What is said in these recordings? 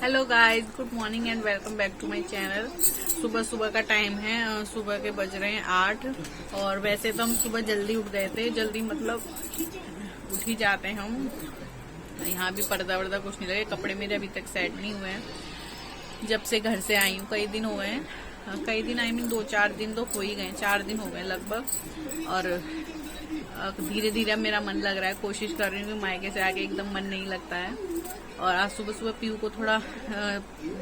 Hello guys, good morning and welcome back to my channel. सुबह सुबह का time है, सुबह के बज रहे हैं 8। और वैसे तो हम सुबह जल्दी उठ गए थे, जल्दी मतलब उठ ही जाते हैं हम। यहाँ भी पर्दा वर्दा कुछ नहीं लगे, कपड़े मेरे अभी तक सेट नहीं हुए हैं। जब से घर से आई हूँ कई दिन हो गए हैं, कई दिन आई मीन 2-4 दिन तो हो ही गए, 4 दिन हो गए लगभग। और धीरे धीरे मेरा मन लग रहा है, कोशिश कर रही हूँ कि मायके से आके एकदम मन नहीं लगता है। और आज सुबह सुबह पीयू को थोड़ा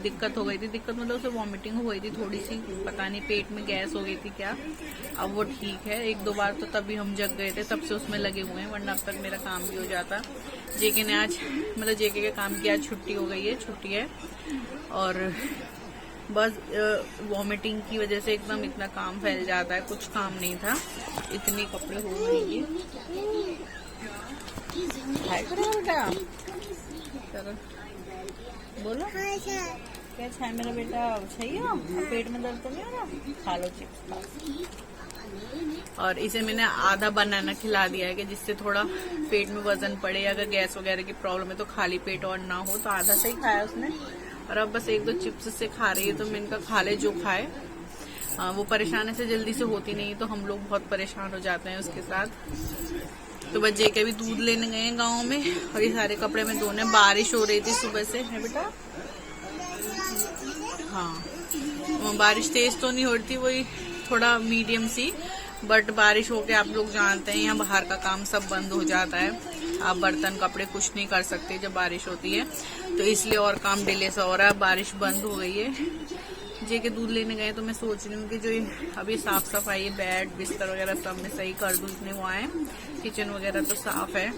दिक्कत हो गई थी, दिक्कत मतलब उसे वॉमिटिंग हो गई थी थोड़ी सी, पता नहीं पेट में गैस हो गई थी क्या। अब वो ठीक है, 1-2 बार तो तभी हम जग गए थे, तब से उसमें लगे हुए हैं, वरना अब तक मेरा काम भी हो जाता। जेके ने आज मतलब जेके के काम की आज छुट्टी हो गई है, छुट्टी है। और बस वॉमिटिंग की वजह से एकदम इतना काम फैल जाता है, कुछ काम नहीं था, इतने कपड़े हो गए। हाय करो बेटा, बोलो क्या है मेरा बेटा, सही हो? पेट में दर्द तो नहीं हो रहा? खा लो चिप्स। और इसे मैंने आधा बनाना खिला दिया है कि जिससे थोड़ा पेट में वजन पड़े, अगर गैस वगैरह की प्रॉब्लम है तो खाली पेट और ना हो, तो आधा से ही खाया उसने। और अब बस 1-2 चिप्स से खा रही है, तो मैं इनका खा ले जो खाए। वो परेशान ऐसे जल्दी से होती नहीं, तो हम लोग बहुत परेशान हो जाते हैं उसके साथ। तो बच्चे के भी दूध लेने गए हैं गाँव में, और ये सारे कपड़े में धोने। बारिश हो रही थी सुबह से, है बेटा? हाँ, बारिश तेज तो नहीं हो रही थी, वही थोड़ा मीडियम सी, बट बारिश होके आप लोग जानते हैं यहाँ बाहर का काम सब बंद हो जाता है। आप बर्तन कपड़े कुछ नहीं कर सकते जब बारिश होती है, तो इसलिए और काम डिले सा हो रहा है। बारिश बंद हो गई है, जे के दूध लेने गए, तो मैं सोच रही हूँ कि जो अभी साफ सफाई, बेड बिस्तर वगैरह सब मैं सही कर दूँ, इतने वो आए। किचन वगैरह तो साफ है,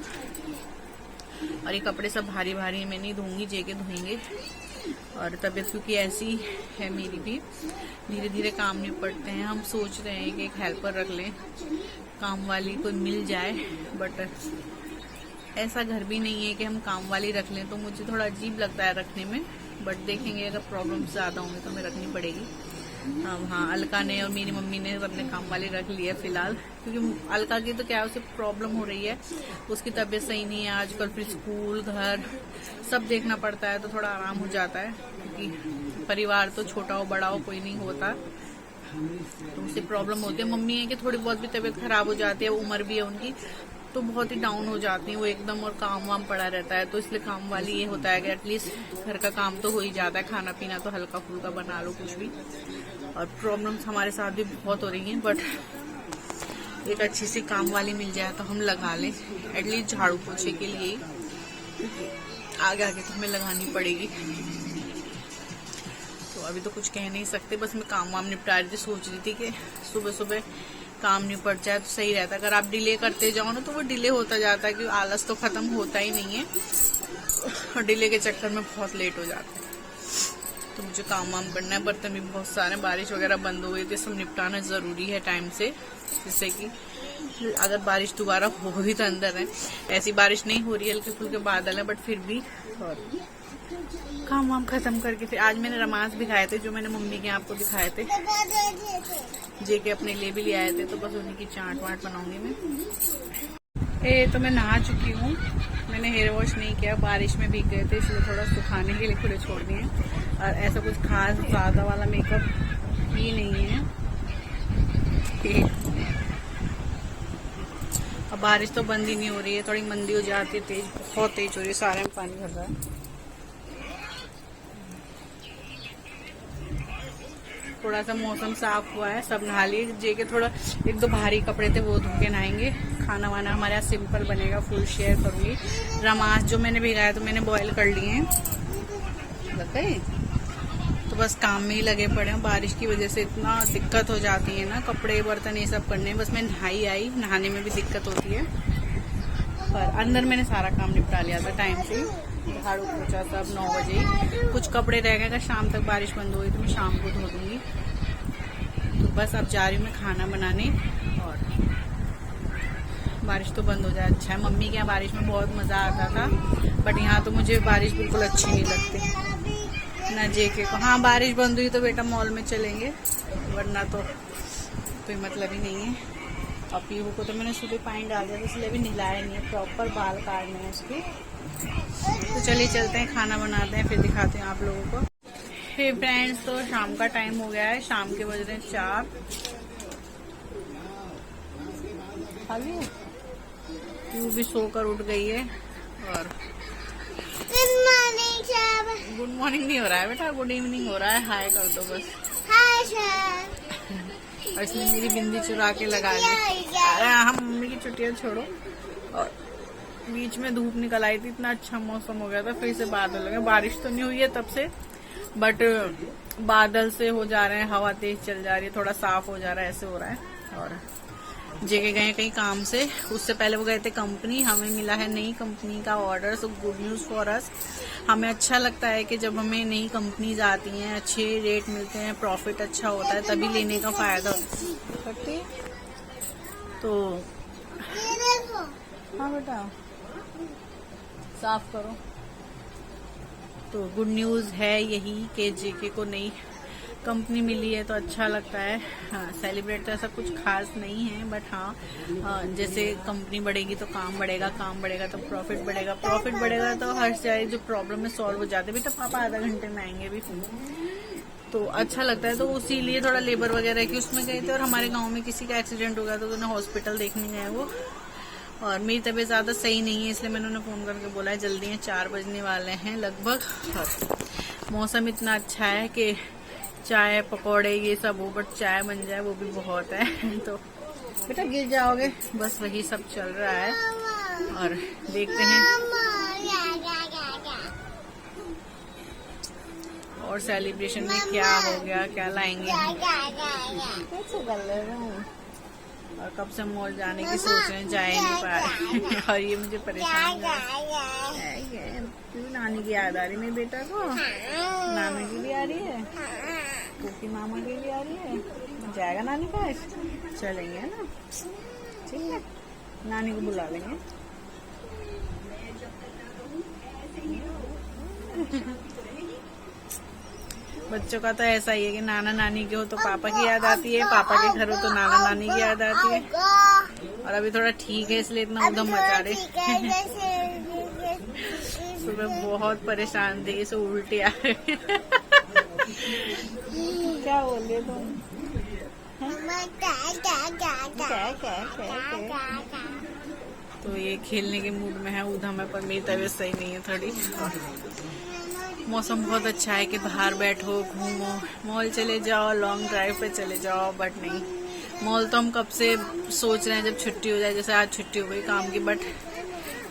और ये कपड़े सब भारी भारी मैं नहीं धोऊंगी, जे के धोएंगे। और तबीयत क्योंकि ऐसी है मेरी भी, धीरे धीरे काम निपटते हैं। हम सोच रहे हैं कि एक हेल्पर रख लें, काम वाली कोई मिल जाए, बट ऐसा घर भी नहीं है कि हम काम वाली रख लें, तो मुझे थोड़ा अजीब लगता है रखने में। बट देखेंगे, अगर प्रॉब्लम ज्यादा होंगे तो हमें रखनी पड़ेगी। हाँ, अलका ने और मेरी मम्मी ने अपने काम वाली रख ली है फिलहाल, क्योंकि अलका की तो क्या उसे प्रॉब्लम हो रही है, उसकी तबीयत सही नहीं है आजकल, फिर स्कूल घर सब देखना पड़ता है, तो थोड़ा आराम हो जाता है, क्योंकि परिवार तो छोटा हो बड़ा हो कोई नहीं होता, तो उससे प्रॉब्लम होती है। मम्मी है कि थोड़ी बहुत भी तबीयत खराब हो जाती है, उम्र भी है उनकी, तो बहुत ही डाउन हो जाती है वो एकदम, और काम वाम पड़ा रहता है, तो इसलिए काम वाली ये होता है कि एटलीस्ट घर का काम तो हो ही जाता है, खाना पीना तो हल्का फुल्का बना लो कुछ भी। और प्रॉब्लम्स हमारे साथ भी बहुत हो रही हैं, बट एक अच्छी सी काम वाली मिल जाए तो हम लगा लें, एटलीस्ट झाड़ू पोछे के लिए, आगे आगे तो हमें लगानी पड़ेगी। तो अभी तो कुछ कह नहीं सकते, बस मैं काम वाम निपटा रही थी, सोच रही थी कि सुबह सुबह काम निपट जाए तो सही रहता है। अगर आप डिले करते जाओ ना, तो वो डिले होता जाता है, क्योंकि आलस तो खत्म होता ही नहीं है, और डिले के चक्कर में बहुत लेट हो जाता है। तो मुझे काम वाम करना है, बर्तन भी बहुत सारे, बारिश वगैरह बंद हो गई थी, सब निपटाना जरूरी है टाइम से, जिससे कि अगर बारिश दोबारा हो भी तो अंदर है। ऐसी बारिश नहीं हो रही है, हल्के फुल्के बादल है, बट फिर भी। और काम वाम खत्म करके फिर आज मैंने रमास भी खाए थे, जो मैंने मम्मी के आपको दिखाए थे, जेके अपने लिए भी ले आए थे, तो बस उन्हीं की चाट वाट बनाऊंगी मैं। तो मैं नहा चुकी हूँ, मैंने हेयर वॉश नहीं किया, बारिश में भीग गए थे, इसलिए थोड़ा सुखाने के लिए खुले छोड़ दिए। और ऐसा कुछ खास ज्यादा वाला मेकअप ही नहीं है। अब बारिश तो बंद ही नहीं हो रही है, थोड़ी मंदी हो जाती है, तेज बहुत तेज हो रही है, सारे में पानी भर रहा है। थोड़ा सा मौसम साफ हुआ है, सब नहा लिए, जे के थोड़ा 1-2 भारी कपड़े थे वो धो के नहाएंगे। खाना वाना हमारे यहाँ सिंपल बनेगा, फुल शेयर करूंगी। रमास जो मैंने भिगाया तो मैंने बॉईल कर लिए हैं, तो बस काम में ही लगे पड़े हैं। बारिश की वजह से इतना दिक्कत हो जाती है ना, कपड़े बर्तन ये सब करने में। बस मैं नहाई आई, नहाने में भी दिक्कत होती है, पर अंदर मैंने सारा काम निपटा लिया था टाइम से, झाड़ू पोछा सब 9 बजे। कुछ कपड़े रह गए, अगर शाम तक बारिश बंद हो गई तो मैं शाम को धो दूंगी। तो बस अब जा रही हूँ मैं खाना बनाने, और बारिश तो बंद हो जाए अच्छा है। मम्मी के यहाँ बारिश में बहुत मजा आता था, बट यहाँ तो मुझे बारिश बिल्कुल अच्छी नहीं लगती ना। जेके को हाँ, बारिश बंद हुई तो बेटा मॉल में चलेंगे, वरना तो कोई मतलब ही नहीं है। और पीहू को तो मैंने सुबह पानी डाल दिया, इसलिए अभी नहलाया नहीं है, प्रॉपर बाल काटने हैं उसके। तो चलिए चलते हैं, खाना बनाते हैं, फिर दिखाते हैं आप लोगों को। हे फ्रेंड्स, तो शाम का टाइम हो गया है, शाम के बज रहे हैं 4। क्यों भी सोकर उठ गई है। और गुड मॉर्निंग नहीं हो रहा है बेटा, गुड इवनिंग हो रहा है। हाय कर दो बस। Hi sir. और इसने मेरी बिंदी चुरा के लगा ली। हम मम्मी की छुट्टियां छोड़ो। और बीच में धूप निकल आई थी, इतना अच्छा मौसम हो गया था, फिर से बादल हो गए। बारिश तो नहीं हुई है तब से, बट बादल से हो जा रहे हैं, हवा तेज चल जा रही है, थोड़ा साफ हो जा रहा है, ऐसे हो रहा है। और जेके गए कहीं काम से, उससे पहले वो गए थे कंपनी। हमें मिला है नई कंपनी का order, so good news for us. हमें अच्छा लगता है कि जब हमें नई कंपनीज आती हैं, अच्छे रेट मिलते हैं, प्रॉफिट अच्छा होता है, तभी लेने का फायदा होता है। तो हाँ बेटा, साफ करो। तो गुड न्यूज है यही कि जेके को नई कंपनी मिली है, तो अच्छा लगता है। हाँ, सेलिब्रेट तो ऐसा कुछ खास नहीं है, बट हाँ, जैसे कंपनी बढ़ेगी तो काम बढ़ेगा, काम बढ़ेगा तो प्रॉफिट बढ़ेगा, प्रॉफिट बढ़ेगा तो हर सारी जो प्रॉब्लम है सॉल्व हो जाते हैं। तो पापा आधा घंटे में आएंगे भी, तो अच्छा लगता है। तो इसीलिए थोड़ा लेबर वगैरह की उसमें गए थे। और हमारे गाँव में किसी का एक्सीडेंट हो गया तो उन्हें हॉस्पिटल देखने गए वो। और मेरी तबीयत ज्यादा सही नहीं है, इसलिए मैंने उन्हें फोन करके बोला है जल्दी है, 4 बजने वाले हैं लगभग। और मौसम इतना अच्छा है कि चाय पकौड़े ये सब हो, बट चाय बन जाए वो भी बहुत है। तो बेटा गिर जाओगे, बस वही सब चल रहा है। और देखते हैं और सेलिब्रेशन में क्या हो गया, क्या लाएंगे। कैसे कर ले रहे हूँ, और कब से मॉल जाने की सोच रहे हैं, जा नहीं पा रहे। और ये मुझे परेशान है। क्यों नानी की याद आ रही मेरे बेटा को? नानी की भी आ रही है, क्योंकि मामा की भी आ रही है। जाएगा नानी पास, चलेंगे ना, ठीक है, नानी को बुला लेंगे। बच्चों का तो ऐसा ही है कि नाना नानी के हो तो पापा की याद आती है, पापा के घर हो तो नाना नानी की याद आती है। और अभी थोड़ा ठीक है, इसलिए इतना उधम मचा रहे। सुबह बहुत परेशान थे, इसे उल्टे आ रहे। क्या बोल रहे तुम? तो ये खेलने के मूड में है, उधम है, पर मेरी तबीयत सही नहीं है थोड़ी। मौसम बहुत अच्छा है कि बाहर बैठो, घूमो, मॉल चले जाओ, लॉन्ग ड्राइव पे चले जाओ, बट नहीं, मॉल तो हम कब से सोच रहे हैं जब छुट्टी हो जाए। जैसे आज छुट्टी हो गई काम की, बट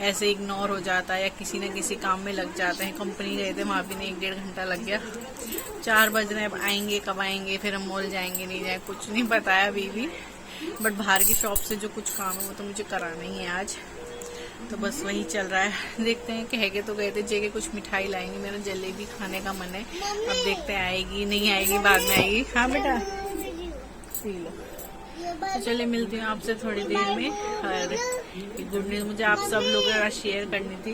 ऐसे इग्नोर हो जाता है या किसी न किसी काम में लग जाते हैं। कंपनी गए थे, वहाँ भी नहीं, 1-1.5 घंटा लग गया। 4 बज रहे हैं, अब आएंगे कब आएंगे, फिर हम मॉल जाएंगे नहीं जाए, कुछ नहीं बताया अभी भी। बट बाहर की शॉप से जो कुछ काम है वो तो मुझे कराना ही है आज, तो बस वही चल रहा है। देखते हैं, कह के तो गए थे जेके कुछ मिठाई लाएंगे, मेरा जलेबी खाने का मन है। अब देखते हैं आएगी नहीं आएगी, बाद में आएगी। हाँ बेटा पी लो। तो चलिए मिलती हूँ आपसे थोड़ी देर में। और गुड न्यूज मुझे आप सब लोगों के साथ शेयर करनी थी,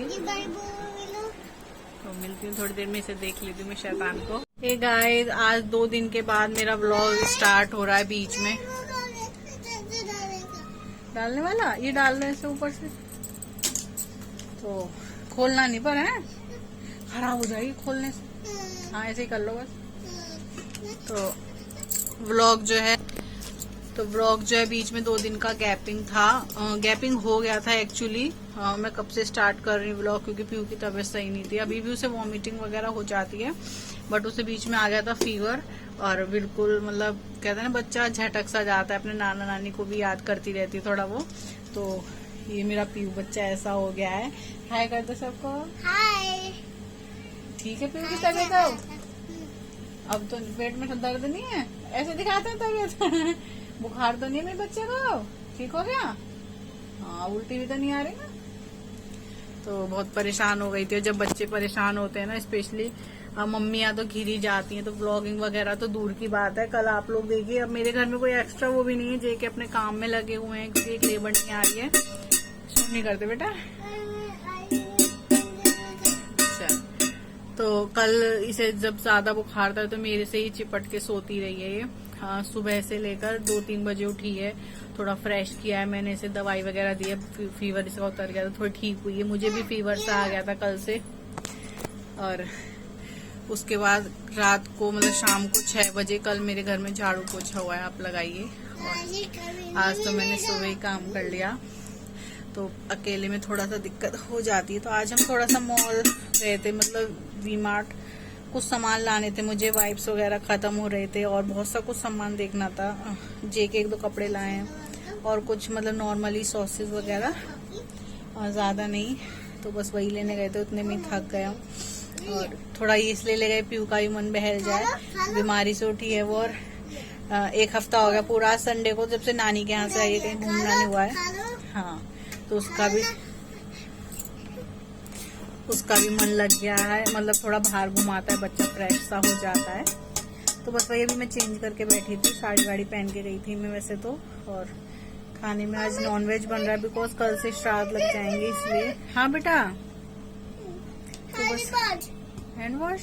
तो मिलती हूँ थोड़ी देर में। इसे देख लेती हूँ मैं शैतान को। हे गाइस, आज 2 दिन के बाद मेरा व्लॉग स्टार्ट हो रहा है। बीच में डालने वाला, ये डालने से ऊपर से तो खोलना नहीं पर है, खराब हो जाएगी खोलने से। हाँ ऐसे ही कर लो बस। तो व्लॉग जो है बीच में 2 दिन का गैपिंग था, गैपिंग हो गया था एक्चुअली। मैं कब से स्टार्ट कर रही हूँ व्लॉग, क्योंकि पीयू की तबीयत सही नहीं थी। अभी भी उसे वॉमिटिंग वगैरह हो जाती है, बट उसे बीच में आ गया था फीवर। और बिल्कुल मतलब कहते हैं ना, बच्चा झटक सा जाता है, अपने नाना नानी को भी याद करती रहती है थोड़ा वो। तो ये मेरा पीयू बच्चा ऐसा हो गया है। हाय कर दो सबको। हाय। ठीक है पीयू की तबीयत अब तो पेट में दर्द नहीं है, ऐसे दिखाते हैं तबीयत। बुखार तो नहीं है मेरे बच्चे को, ठीक हो गया? हाँ, उल्टी भी तो नहीं आ रही ना। तो बहुत परेशान हो गई थी। जब बच्चे परेशान होते हैं ना, स्पेशली मम्मियाँ तो घिरी जाती हैं, तो ब्लॉगिंग वगैरह तो दूर की बात है। कल आप लोग देखिए, अब मेरे घर में कोई एक्स्ट्रा वो भी नहीं है, जे के अपने काम में लगे हुए हैं, क्योंकि एक लेबर नहीं आ रही है। नहीं करते बेटा, अच्छा। तो कल इसे जब ज्यादा बुखार था तो मेरे से ही चिपट के सोती रही है ये। हाँ, सुबह से लेकर 2-3 बजे उठी है, थोड़ा फ्रेश किया है मैंने, इसे दवाई वगैरह दी है, फीवर इसका उतर गया था, थोड़ी ठीक हुई है। मुझे भी फीवर सा आ गया था कल से। और उसके बाद रात को मतलब शाम को 6 बजे कल मेरे घर में झाड़ू पोछा हुआ है, आप लगाइए। और आज तो मैंने सुबह ही काम कर लिया, तो अकेले में थोड़ा सा दिक्कत हो जाती है। तो आज हम थोड़ा सा मॉल गए थे, मतलब वी मार्ट, कुछ सामान लाने थे मुझे, वाइप्स वगैरह खत्म हो रहे थे और बहुत सा कुछ सामान देखना था। जे के 1-2 कपड़े लाए हैं और कुछ मतलब नॉर्मली सॉसेस वगैरह, और ज्यादा नहीं। तो बस वही लेने गए थे, उतने में थक गया। और थोड़ा ये इसलिए ले गए पीयू का भी मन बहल जाए, बीमारी से उठी है वो। और 1 हफ्ता हो गया पूरा, संडे को जब से नानी के यहाँ से आई है, कहीं घूमना नहीं हुआ है। हाँ, तो उसका भी मन लग गया है, मतलब थोड़ा बाहर घुमाता है बच्चा, फ्रेश सा हो जाता है। तो बस वही अभी मैं चेंज करके बैठी थी, साड़ी वाड़ी पहन के गई थी मैं वैसे तो। और खाने में आज नॉनवेज बन रहा है, बिकॉज कल से श्राद्ध लग जाएंगे इसलिए। हाँ बेटा, तो बस हैंड वॉश,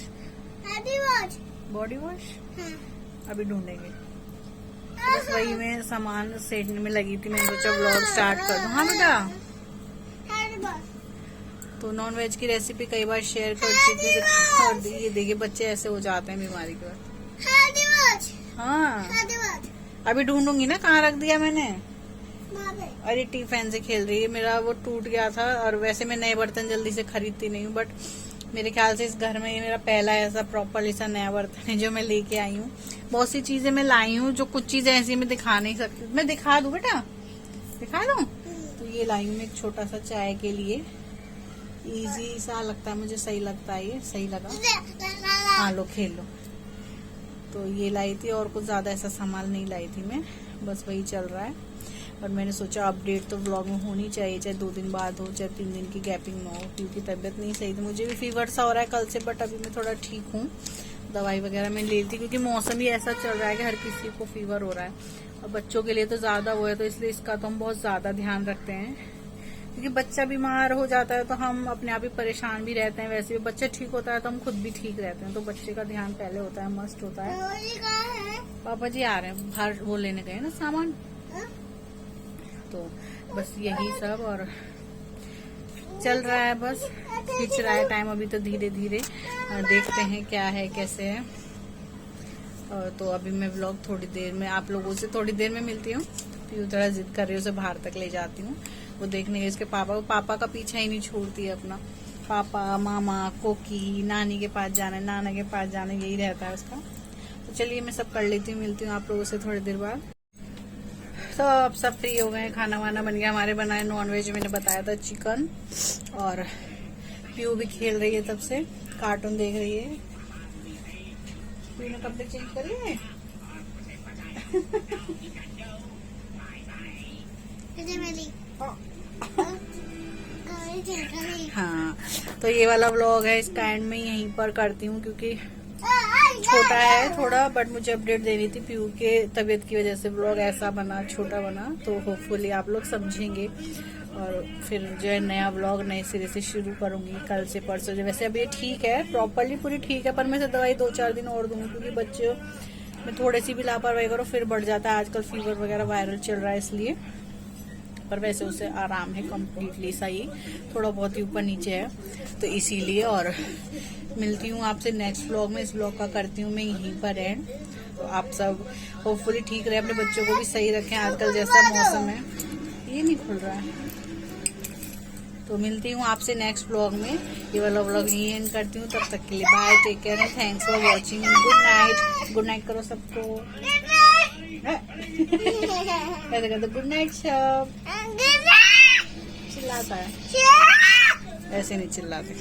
बॉडी वॉश अभी ढूंढेंगे। तो बस वही मैं सामान सेटने में लगी थी, मैंने सोचा व्लॉग स्टार्ट कर दूं। हाँ बेटा, तो नॉन वेज की रेसिपी कई बार शेयर कर चुकी हूँ, और ये देखिए बच्चे ऐसे हो जाते हैं बीमारी के बाद। हाँ, अभी ढूंढूंगी ना, कहाँ रख दिया मैंने। अरे टिफिन से खेल रही है, मेरा वो टूट गया था। और वैसे मैं नए बर्तन जल्दी से खरीदती नहीं हूँ, बट मेरे ख्याल से इस घर में ये मेरा पहला ऐसा प्रॉपर सा नया बर्तन है जो मैं लेके आई हूँ। बहुत सी चीजें मैं लाई हूँ, जो कुछ चीजें ऐसी मैं दिखा नहीं सकती। मैं दिखा दूं बेटा, दिखा दूं? तो ये लाई हूँ एक छोटा सा चाय के लिए, इजी सा लगता है मुझे, सही लगता है, ये सही लगा। हाँ लो, खेल लो। तो ये लाई थी, और कुछ ज्यादा ऐसा सामान नहीं लाई थी मैं, बस वही चल रहा है। और मैंने सोचा अपडेट तो व्लॉग में होनी चाहिए, चाहे 2 दिन बाद हो, चाहे 3 दिन की गैपिंग में हो, क्योंकि तबीयत नहीं सही थी। मुझे भी फीवर सा हो रहा है कल से, बट अभी मैं थोड़ा ठीक हूँ। दवाई वगैरह मैं ले ली, क्योंकि मौसम ही ऐसा चल रहा है कि हर किसी को फीवर हो रहा है। और बच्चों के लिए तो ज्यादा वो है, तो इसलिए इसका तो हम बहुत ज्यादा ध्यान रखते हैं, क्योंकि बच्चा बीमार हो जाता है तो हम अपने आप ही परेशान भी रहते हैं। वैसे भी बच्चा ठीक होता है तो हम खुद भी ठीक रहते हैं, तो बच्चे का ध्यान पहले होता है, मस्ट होता है। पापा जी आ रहे हैं बाहर, वो लेने गए ना सामान। तो बस यही सब, और चल रहा है, बस खींच रहा है टाइम अभी तो धीरे धीरे। देखते हैं क्या है कैसे है। तो अभी मैं व्लॉग थोड़ी देर में आप लोगों से थोड़ी देर में मिलती हूँ। पीयू थोड़ा जिद कर रही है, उसे बाहर तक ले जाती हूँ, वो देखने गई इसके पापा का पीछा ही नहीं छोड़ती है अपना। पापा, मामा, कोकी, नानी के पास जाना है, नाना के पास जाना है, यही रहता है उसका। तो चलिए मैं सब कर लेती हूँ, मिलती हूँ आप लोगों से थोड़ी देर बाद। तो अब सब फ्री हो गए, खाना वाना बन गया हमारे। बनाए नॉनवेज, मैंने बताया था चिकन। और पीयू भी खेल रही है तब से, कार्टून देख रही है। पीयू ने कपड़े चेंज कर लिए। हाँ, तो ये वाला व्लॉग है, इसका एंड में यहीं पर करती हूँ, क्योंकि छोटा है थोड़ा, बट मुझे अपडेट देनी थी पीयू के तबीयत की वजह से व्लॉग ऐसा बना, छोटा बना। तो होपफुली आप लोग समझेंगे, और फिर जो है नया व्लॉग नए सिरे से शुरू करूंगी कल से परसों। जो वैसे अब ये ठीक है, प्रॉपरली पूरी ठीक है, पर मैं इसे दवाई 2-4 दिन और दूंगी, क्योंकि बच्चों में थोड़ी सी भी लापरवाही करो फिर बढ़ जाता है। आजकल फीवर वगैरह वायरल चल रहा है इसलिए, पर वैसे उसे आराम है कम्प्लीटली, सही, थोड़ा बहुत ही ऊपर नीचे है, तो इसीलिए। और मिलती हूँ आपसे नेक्स्ट व्लॉग में। इस व्लॉग का करती हूँ मैं यहीं पर एंड। तो आप सब होपफुली ठीक रहे, अपने बच्चों को भी सही रखें, आजकल जैसा मौसम है। ये नहीं खुल रहा है। तो मिलती हूँ आपसे नेक्स्ट व्लॉग में। ये वाला व्लॉग यहीं एंड करती हूँ, तब तक के लिए bye, take care and thanks for watching and good night. Good night करो सबको। कैसे कहते गुड नाइट सब, चिल्लाता है, ऐसे नहीं चिल्लाते।